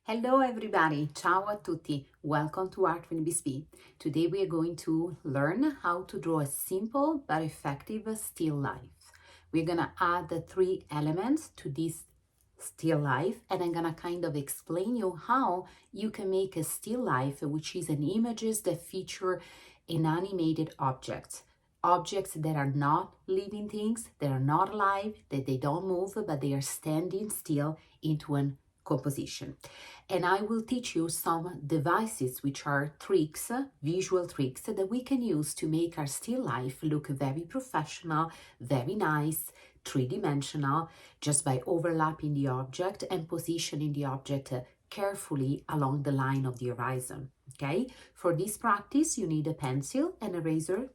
Hello everybody, ciao a tutti, welcome to Art with Ms.B. Today we are going to learn how to draw a simple but effective still life. We're gonna add the three elements to this still life, and I'm gonna kind of explain you how you can make a still life, which is an images that feature an animated objects that are not living things, that are not alive, that they don't move, but they are standing still into an composition. And I will teach you some devices, which are tricks, visual tricks that we can use to make our still life look very professional, very nice, three-dimensional, just by overlapping the object and positioning the object carefully along the line of the horizon. Okay, for this practice you need a pencil and eraser,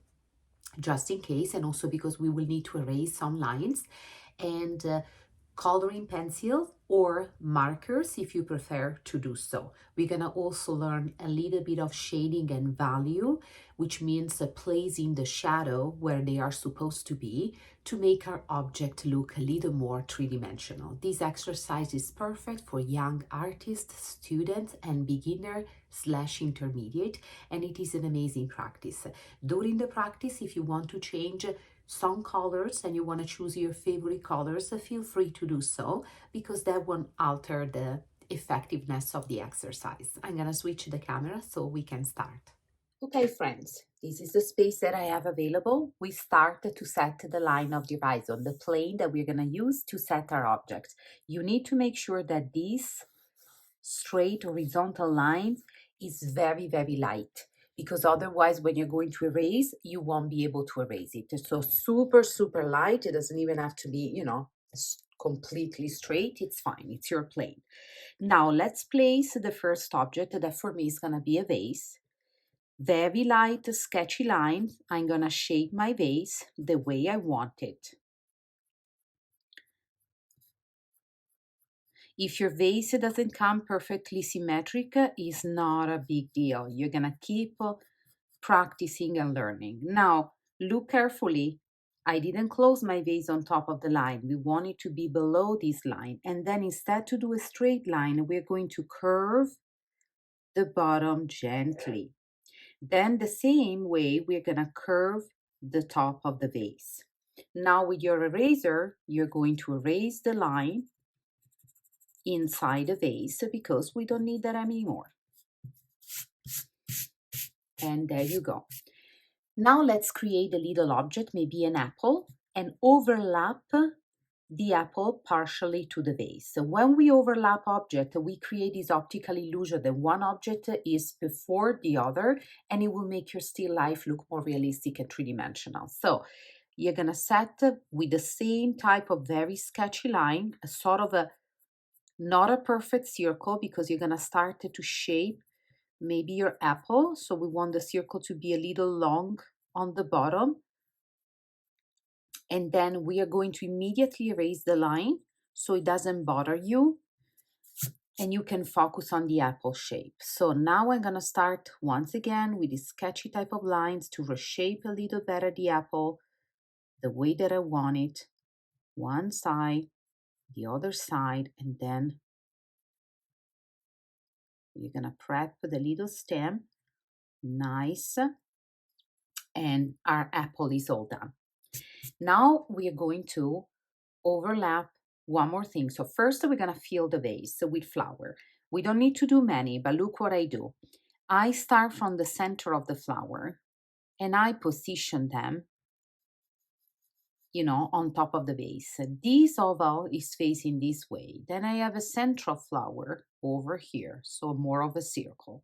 just in case, and also because we will need to erase some lines, and coloring pencils or markers if you prefer to do so. We're gonna also learn a little bit of shading and value, which means placing the shadow where they are supposed to be to make our object look a little more three-dimensional. This exercise is perfect for young artists, students, and beginner/intermediate, and it is an amazing practice. During the practice, if you want to change some colors and you want to choose your favorite colors, feel free to do so, because that won't alter the effectiveness of the exercise. I'm gonna switch the camera so we can start. Okay, friends, this is the space that I have available. We start to set the line of the horizon, the plane that we're gonna use to set our object. You need to make sure that this straight horizontal line is very, very light, because otherwise when you're going to erase, you won't be able to erase it. So super, super light. It doesn't even have to be, completely straight. It's fine. It's your plane. Now let's place the first object that for me is going to be a vase. Very light, sketchy line. I'm going to shape my vase the way I want it. If your vase doesn't come perfectly symmetric, it's not a big deal. You're going to keep practicing and learning. Now, look carefully. I didn't close my vase on top of the line. We want it to be below this line. And then instead to do a straight line, we're going to curve the bottom gently. Then the same way, we're going to curve the top of the vase. Now with your eraser, you're going to erase the line inside the vase because we don't need that anymore. And there you go. Now let's create a little object, maybe an apple, and overlap the apple partially to the vase. So when we overlap object, we create this optical illusion that one object is before the other, and it will make your still life look more realistic and three-dimensional. So you're gonna set with the same type of very sketchy line, a sort of not a perfect circle, because you're gonna start to shape maybe your apple. So we want the circle to be a little long on the bottom. And then we are going to immediately erase the line so it doesn't bother you and you can focus on the apple shape. So now I'm gonna start once again with this sketchy type of lines to reshape a little better the apple the way that I want it. One side, the other side, and then we're gonna prep the little stem. Nice. And our apple is all done. Now we are going to overlap one more thing. So first we're going to fill the vase with flower. We don't need to do many, but look what I do. I start from the center of the flower and I position them, on top of the vase. This oval is facing this way. Then I have a central flower over here, so more of a circle.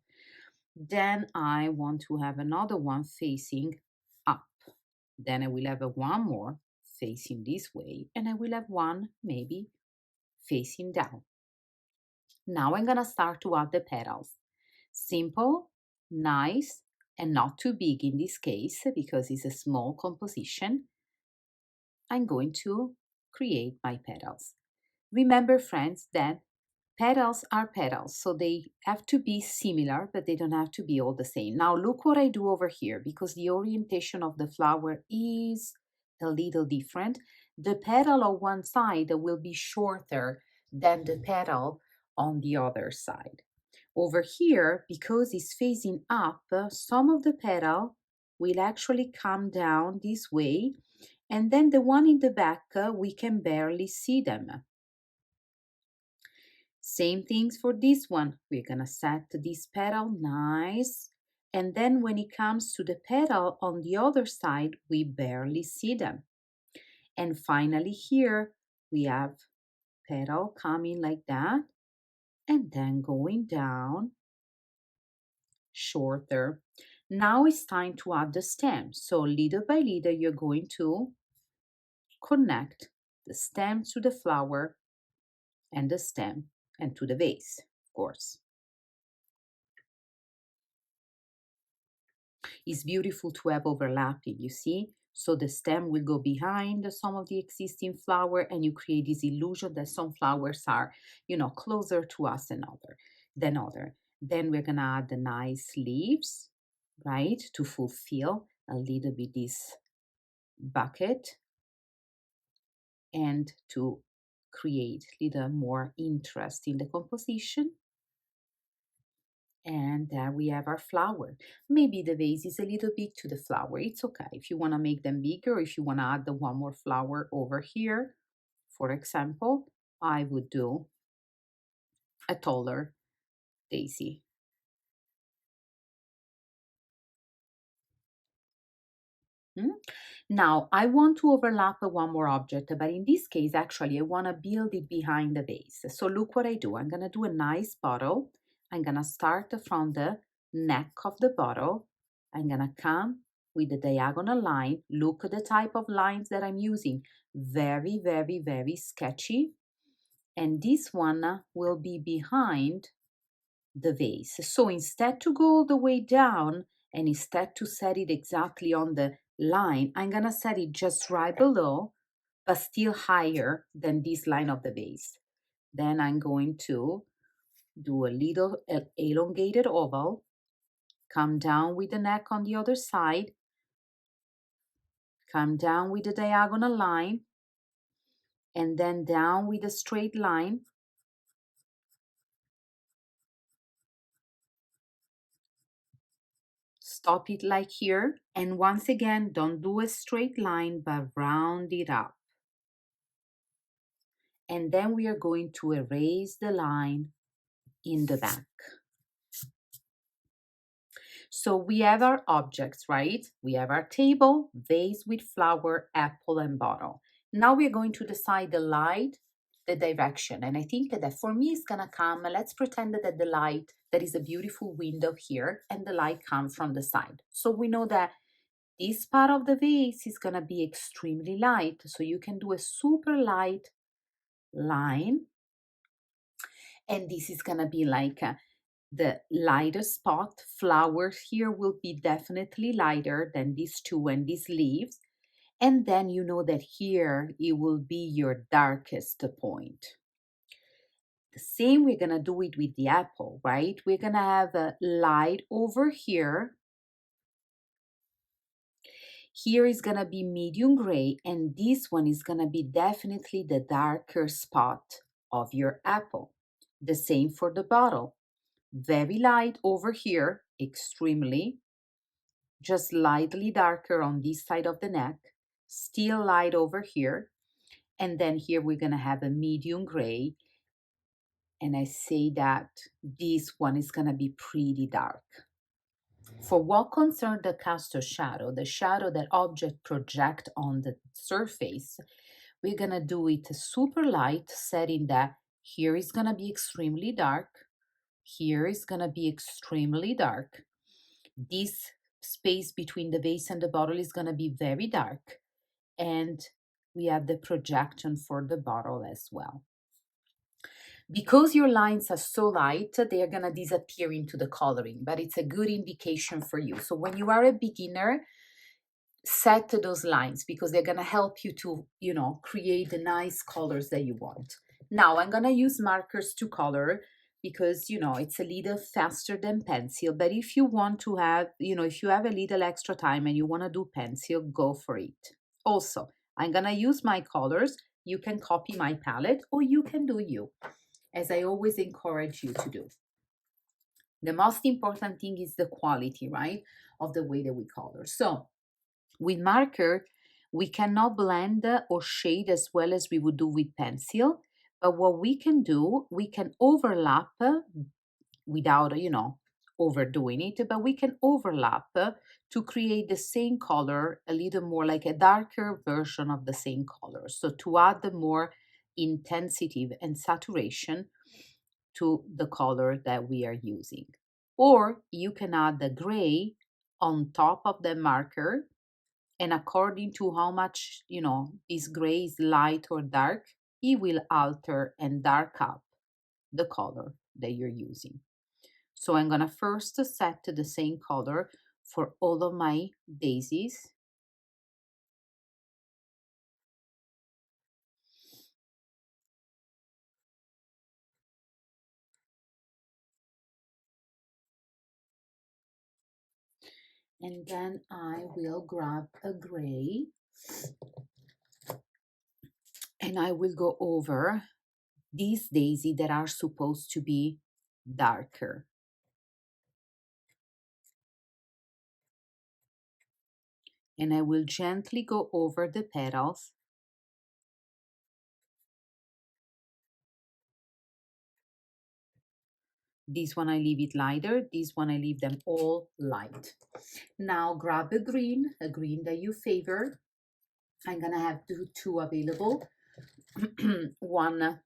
Then I want to have another one facing up. Then I will have one more facing this way, and I will have one maybe facing down. Now I'm gonna start to add the petals. Simple, nice, and not too big in this case because it's a small composition. I'm going to create my petals. Remember, friends, that petals are petals, so they have to be similar, but they don't have to be all the same. Now look what I do over here, because the orientation of the flower is a little different. The petal on one side will be shorter than the petal on the other side. Over here, because it's facing up, some of the petal will actually come down this way, and then the one in the back, we can barely see them. Same things for this one. We're gonna set this petal nice, and then when it comes to the petal on the other side, we barely see them. And finally here, we have petal coming like that, and then going down shorter. Now it's time to add the stem. So little by little, you're going to connect the stem to the flower and the stem and to the vase, of course. It's beautiful to have overlapping, you see? So the stem will go behind some of the existing flower, and you create this illusion that some flowers are, closer to us than other. Then we're gonna add the nice leaves, right? To fulfill a little bit this bucket and to create a little more interest in the composition. And there we have our flower. Maybe the vase is a little big to the flower. It's okay. If you want to make them bigger, if you want to add the one more flower over here, for example, I would do a taller daisy. Hmm? Now, I want to overlap one more object, but in this case, actually, I want to build it behind the vase. So look what I do. I'm going to do a nice bottle. I'm going to start from the neck of the bottle. I'm going to come with the diagonal line. Look at the type of lines that I'm using. Very, very, very sketchy. And this one will be behind the vase. So instead to go all the way down and instead to set it exactly on the line, I'm gonna set it just right below, but still higher than this line of the vase. Then I'm going to do a little elongated oval, come down with the neck on the other side, come down with the diagonal line, and then down with a straight line. Stop it like here, and once again, don't do a straight line, but round it up. And then we are going to erase the line in the back. So we have our objects, right? We have our table, vase with flower, apple, and bottle. Now we're going to decide the light, the direction. And I think that for me, it's gonna come, let's pretend that the light, there is a beautiful window here, and the light comes from the side. So we know that this part of the vase is gonna be extremely light. So you can do a super light line. And this is gonna be like the lighter spot. Flowers here will be definitely lighter than these two and these leaves. And then you know that here it will be your darkest point. The same, we're gonna do it with the apple, right? We're gonna have a light over here. Here is gonna be medium gray, and this one is gonna be definitely the darker spot of your apple. The same for the bottle. Very light over here, extremely, just lightly darker on this side of the neck, still light over here, and then here we're gonna have a medium gray, and I say that this one is gonna be pretty dark. For what concerns the caster shadow, the shadow that object project on the surface, we're gonna do it super light, setting that here is gonna be extremely dark, here is gonna be extremely dark. This space between the vase and the bottle is gonna be very dark. And we have the projection for the bottle as well. Because your lines are so light, they are gonna disappear into the coloring, but it's a good indication for you. So when you are a beginner, set those lines because they're gonna help you to, create the nice colors that you want. Now I'm gonna use markers to color because, it's a little faster than pencil, but if you want to have, if you have a little extra time and you wanna do pencil, go for it. Also, I'm gonna use my colors. You can copy my palette or you can do you. as I always encourage you to do. The most important thing is the quality, right, of the way that we color. So with marker, we cannot blend or shade as well as we would do with pencil. But what we can do, we can overlap without, overdoing it, but we can overlap to create the same color, a little more like a darker version of the same color. So to add more intensity and saturation to the color that we are using. Or you can add the gray on top of the marker, and according to how much, this gray is light or dark, it will alter and dark up the color that you're using. So I'm gonna first set the same color for all of my daisies. And then I will grab a gray and I will go over these daisies that are supposed to be darker. And I will gently go over the petals. This one I leave it lighter, this one I leave them all light. Now grab a green that you favor. I'm gonna have two available, one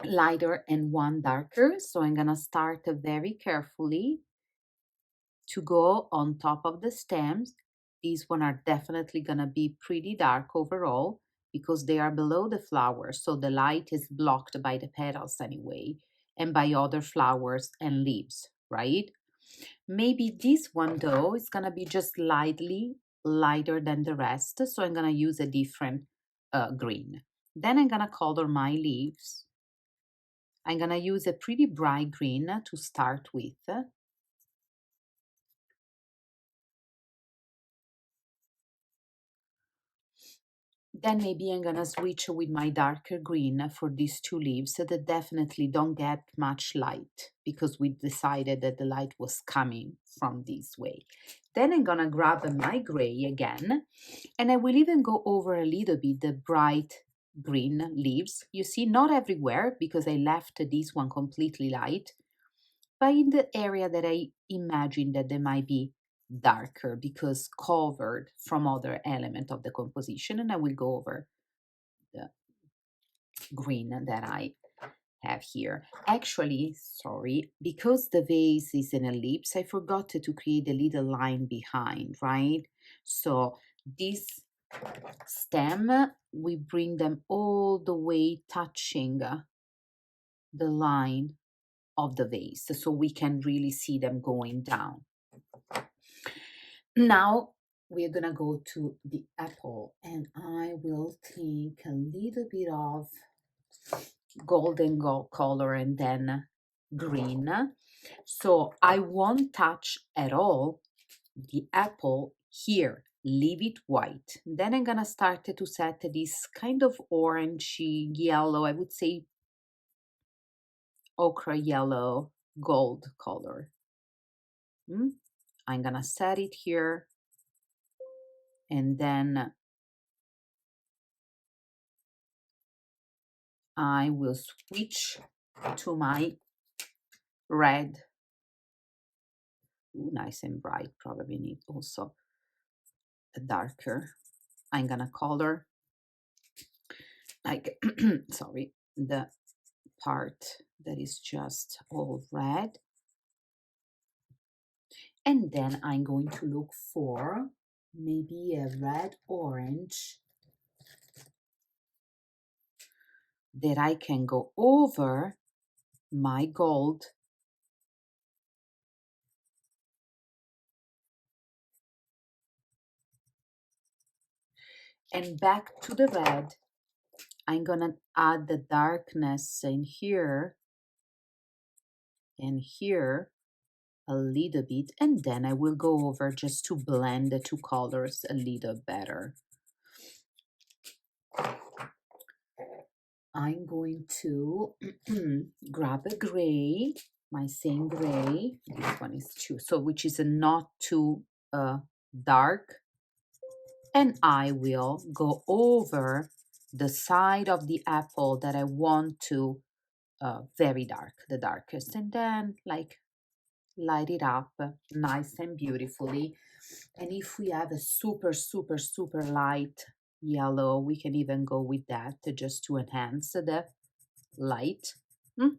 lighter and one darker. So I'm gonna start very carefully to go on top of the stems. These one are definitely gonna be pretty dark overall because they are below the flowers, so the light is blocked by the petals anyway and by other flowers and leaves, right? Maybe this one though is gonna be just slightly lighter than the rest, so I'm gonna use a different green. Then I'm gonna color my leaves. I'm gonna use a pretty bright green to start with. Then maybe I'm gonna switch with my darker green for these two leaves that definitely don't get much light because we decided that the light was coming from this way. Then I'm gonna grab my gray again, and I will even go over a little bit the bright green leaves. You see, not everywhere because I left this one completely light, but in the area that I imagine that they might be darker because covered from other element of the composition, and I will go over the green that I have here. Actually, sorry, because the vase is an ellipse, I forgot to create a little line behind, right? So this stem, we bring them all the way touching the line of the vase so we can really see them going down. Now we're gonna go to the apple, and I will take a little bit of golden gold color and then green. So I won't touch at all the apple here, leave it white. Then I'm gonna start to set this kind of orangey yellow, I would say ochre yellow gold color. I'm gonna set it here, and then I will switch to my red. Ooh, nice and bright, probably need also a darker. I'm gonna color like, sorry, the part that is just all red. And then I'm going to look for maybe a red orange that I can go over my gold and back to the red. I'm gonna add the darkness in here and here a little bit, and then I will go over just to blend the two colors a little better. I'm going to grab a gray, my same gray. This one is too, so which is a not too dark. And I will go over the side of the apple that I want to very dark, the darkest, and then like light it up nice and beautifully. And if we have a super, super, super light yellow, we can even go with that just to enhance the light. Mm.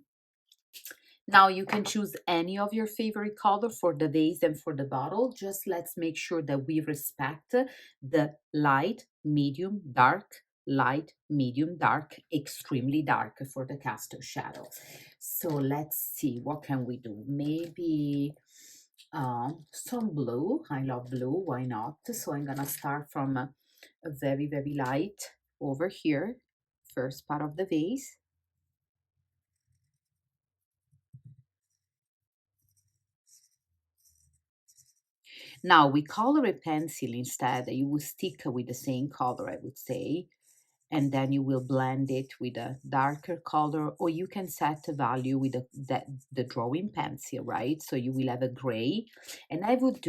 Now you can choose any of your favorite color for the vase and for the bottle. Just let's make sure that we respect the light, medium, dark, light, medium, dark, extremely dark for the cast shadow. So let's see, what can we do? Maybe some blue. I love blue, why not? So I'm gonna start from a very, very light over here, first part of the vase. Now we color a pencil instead. You will stick with the same color, I would say, and then you will blend it with a darker color, or you can set a value with the drawing pencil, right? So you will have a gray, and I would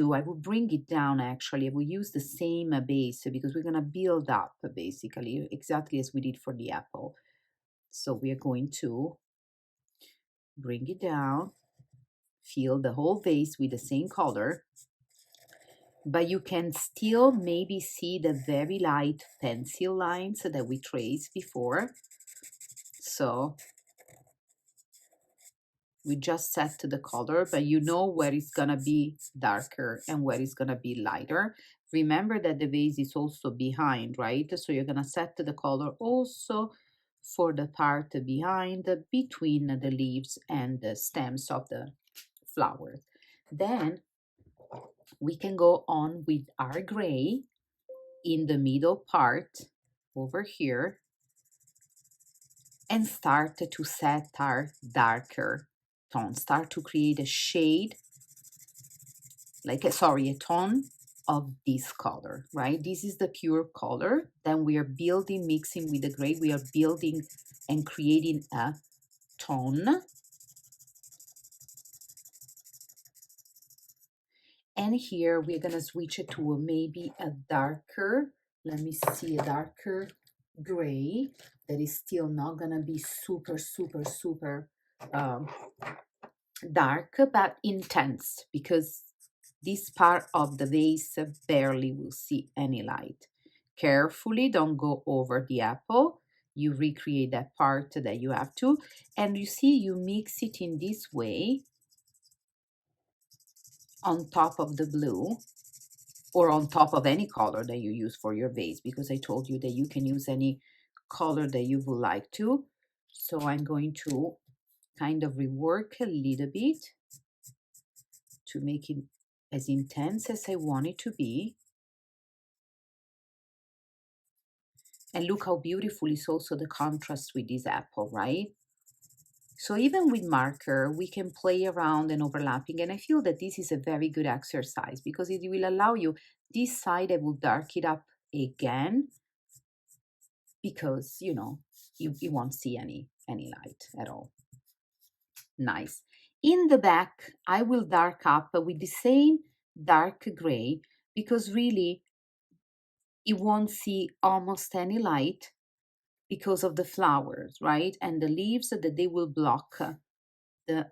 bring it down actually. I will use the same base because we're gonna build up basically exactly as we did for the apple. So we are going to bring it down, fill the whole vase with the same color, but you can still maybe see the very light pencil lines that we traced before. So we just set the color, but you know where it's gonna be darker and where it's gonna be lighter. Remember that the vase is also behind, right? So you're gonna set the color also for the part behind, between the leaves and the stems of the flowers. Then we can go on with our gray in the middle part over here and start to set our darker tone. Start to create a shade, a tone of this color, right? This is the pure color. Then we are building, mixing with the gray, we are building and creating a tone. And here we're gonna switch it to maybe a darker, let me see, a darker gray that is still not gonna be super, super, super um, dark, but intense, because this part of the vase barely will see any light. Carefully, don't go over the apple. You recreate that part that you have to, and you see, you mix it in this way on top of the blue, or on top of any color that you use for your vase, because I told you that you can use any color that you would like to. So I'm going to kind of rework a little bit to make it as intense as I want it to be. And look how beautiful is also the contrast with this apple, right? So even with marker, we can play around and overlapping. And I feel that this is a very good exercise because it will allow you, this side I will dark it up again, because, you know, you won't see any light at all. Nice. In the back, I will dark up with the same dark gray, because really you won't see almost any light because of the flowers, right? And the leaves, that they will block the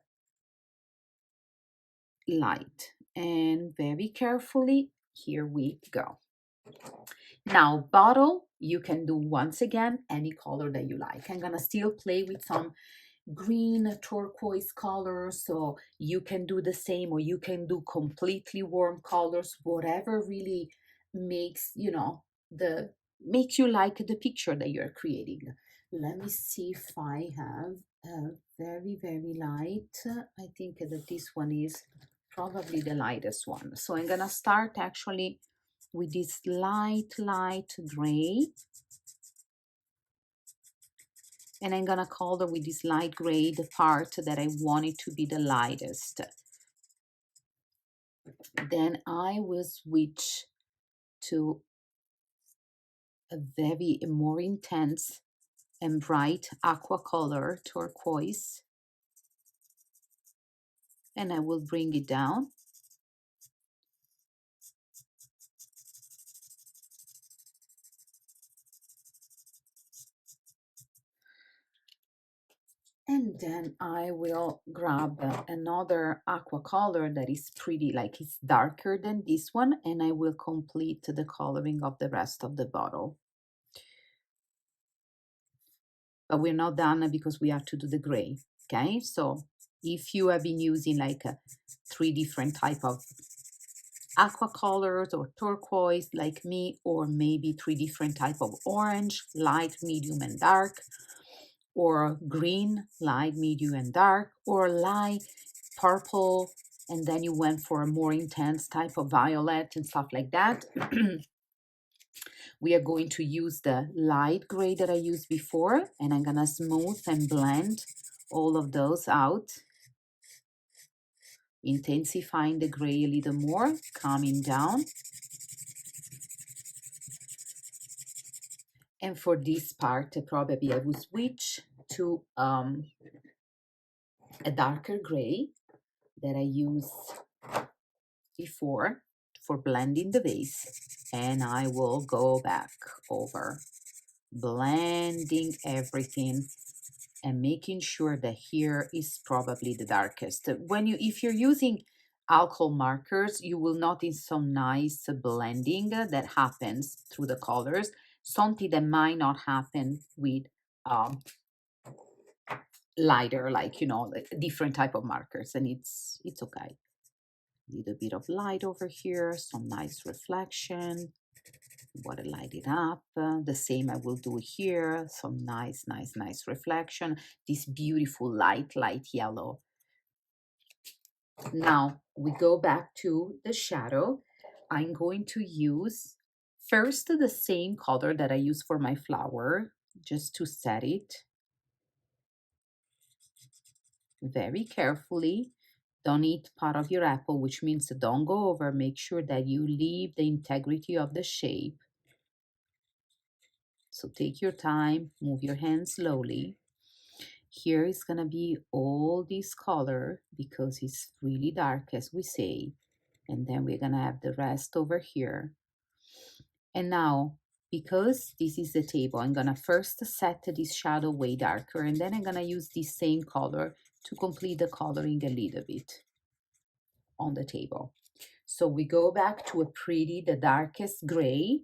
light. And very carefully, here we go. Now, bottle, you can do once again any color that you like. I'm gonna still play with some green turquoise colors, so you can do the same, or you can do completely warm colors, whatever really makes, you know, the makes you like the picture that you're creating. Let me see if I have a very, very light. I think that this one is probably the lightest one. So I'm gonna start actually with this light gray, and I'm gonna color with this light gray the part that I want it to be the lightest. Then I will switch to a very more intense and bright aqua color turquoise, and I will bring it down. And then I will grab another aqua color that is pretty, like it's darker than this one, and I will complete the coloring of the rest of the bottle. But we're not done because we have to do the gray, okay? So if you have been using like three different type of aqua colors or turquoise like me, or maybe three different type of orange, light, medium, and dark, or green, light, medium, and dark, or light purple, and then you went for a more intense type of violet and stuff like that. We are going to use the light gray that I used before, and I'm gonna smooth and blend all of those out, intensifying the gray a little more, calming down. And for this part, probably I will switch to a darker gray that I used before for blending the base, and I will go back over blending everything and making sure that here is probably the darkest. When you, if you're using alcohol markers, you will notice some nice blending that happens through the colors, something that might not happen with lighter, like, you know, like different type of markers, and it's okay. Little bit of light over here, some nice reflection. Want to light it up. The same I will do here. Some nice reflection. This beautiful light yellow. Now we go back to the shadow. I'm going to use first the same color that I use for my flower, just to set it very carefully. Don't eat part of your apple, which means don't go over. Make sure that you leave the integrity of the shape. So take your time, move your hands slowly. Here is gonna be all this color because it's really dark, as we say. And then we're gonna have the rest over here. And now, because this is the table, I'm gonna first set this shadow way darker, and then I'm gonna use this same color to complete the coloring a little bit on the table. So we go back to a pretty, the darkest gray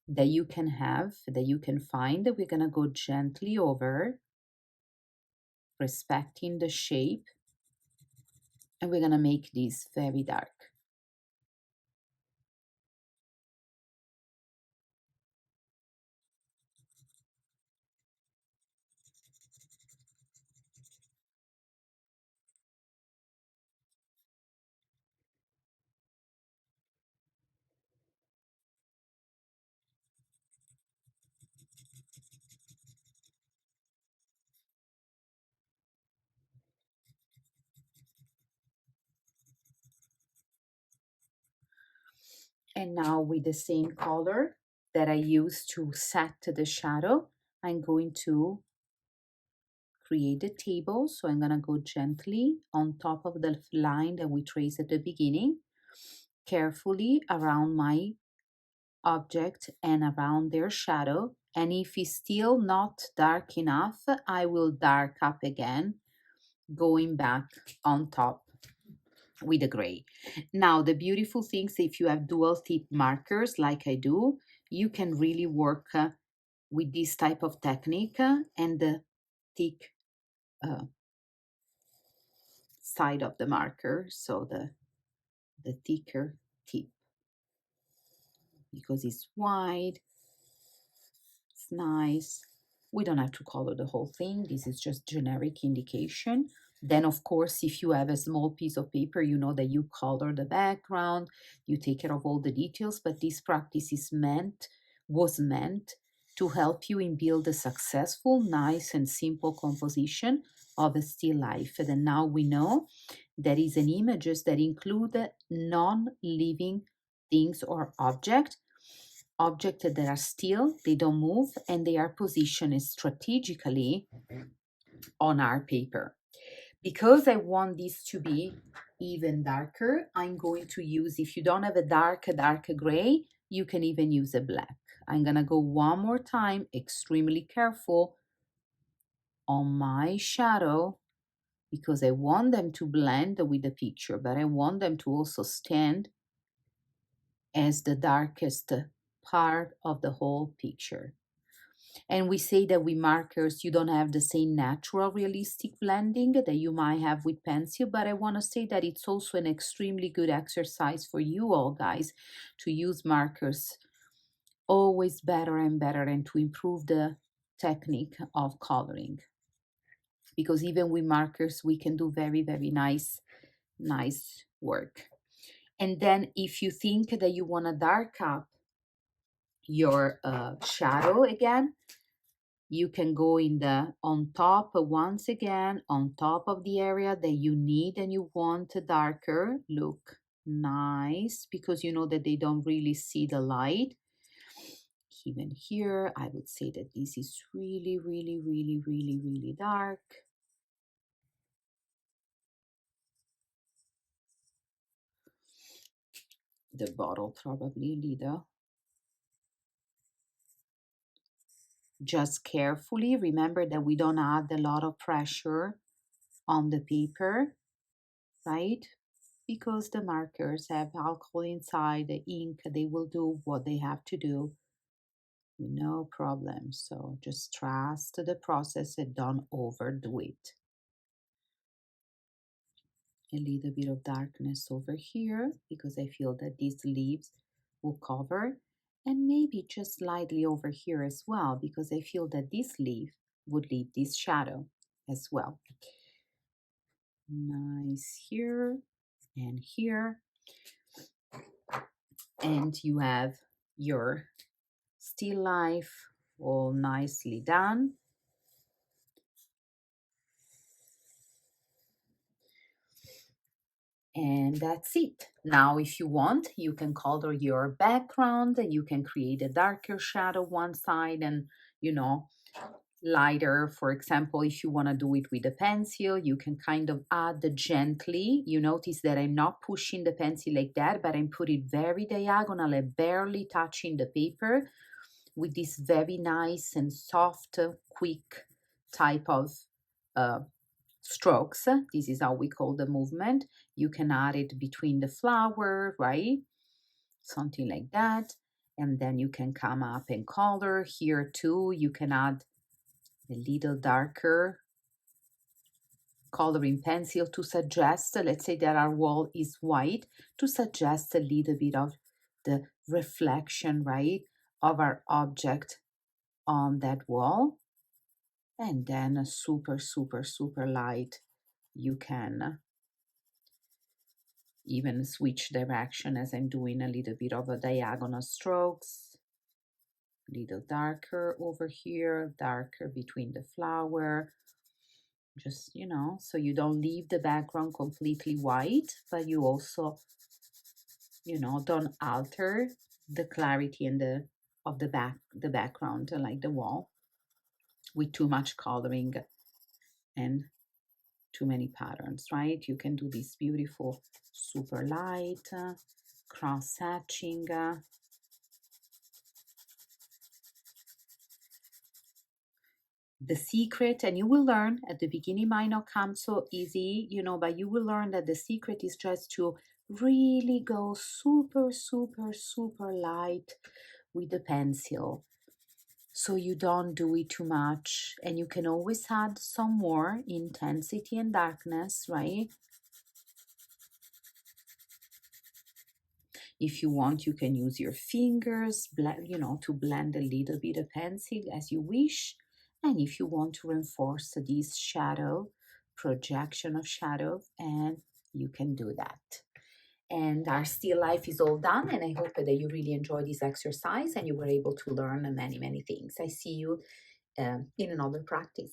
that you can have, that you can find. We're gonna go gently over, respecting the shape, and we're gonna make this very dark. And now with the same color that I used to set the shadow, I'm going to create a table. So I'm gonna go gently on top of the line that we traced at the beginning, carefully around my object and around their shadow. And if it's still not dark enough, I will dark up again, going back on top with the gray. Now, the beautiful things, if you have dual tip markers like I do, you can really work with this type of technique and the thick side of the marker, so the thicker tip, because it's wide, it's nice. We don't have to color the whole thing. This is just generic indication. Then, of course, if you have a small piece of paper, you know that you color the background, you take care of all the details, but this practice was meant to help you in build a successful, nice, and simple composition of a still life. And now we know that is an images that include non-living things or objects. objects that are still, they don't move, and they are positioned strategically on our paper. Because I want this to be even darker, I'm going to use, if you don't have a dark gray, you can even use a black. I'm gonna go one more time, extremely careful on my shadow, because I want them to blend with the picture, but I want them to also stand as the darkest part of the whole picture. And we say that with markers, you don't have the same natural realistic blending that you might have with pencil, but I want to say that it's also an extremely good exercise for you all guys to use markers always better and better and to improve the technique of coloring. Because even with markers, we can do very, very nice work. And then if you think that you want to dark up your shadow again, you can go in the on top once again, on top of the area that you need and you want darker. Look nice, because you know that they don't really see the light. Even here, I would say that this is really, really, really, really, really dark. The bottle probably a little. Just carefully remember that we don't add a lot of pressure on the paper, right? Because the markers have alcohol inside, the ink, they will do what they have to do. No problem. So just trust the process and don't overdo it. A little bit of darkness over here because I feel that these leaves will cover, and maybe just slightly over here as well because I feel that this leaf would leave this shadow as well. Nice here and here. And you have your still life all nicely done. And that's it. Now, if you want, you can color your background. You can create a darker shadow one side and, you know, lighter. For example, if you want to do it with a pencil, you can kind of add gently. You notice that I'm not pushing the pencil like that, but I'm putting very diagonal and barely touching the paper with this very nice and soft, quick type of strokes. This is how we call the movement. You can add it between the flower, right? Something like that. And then you can come up and color here too. You can add a little darker coloring pencil to suggest, let's say that our wall is white, to suggest a little bit of the reflection, right, of our object on that wall. And then a super, super, super light. You can even switch direction as I'm doing a little bit of a diagonal strokes. Little darker over here, darker between the flower. Just, you know, so you don't leave the background completely white, but you also, you know, don't alter the clarity and the background, like the wall, with too much coloring and too many patterns, right? You can do this beautiful super light cross-hatching. The secret, and you will learn at the beginning, might not come so easy, you know, but you will learn that the secret is just to really go super, super, super light with the pencil. So you don't do it too much, and you can always add some more intensity and darkness, right? If you want, you can use your fingers, you know, to blend a little bit of pencil as you wish. And if you want to reinforce this shadow, projection of shadow, and you can do that. And our still life is all done. And I hope that you really enjoyed this exercise and you were able to learn many, many things. I see you in another practice.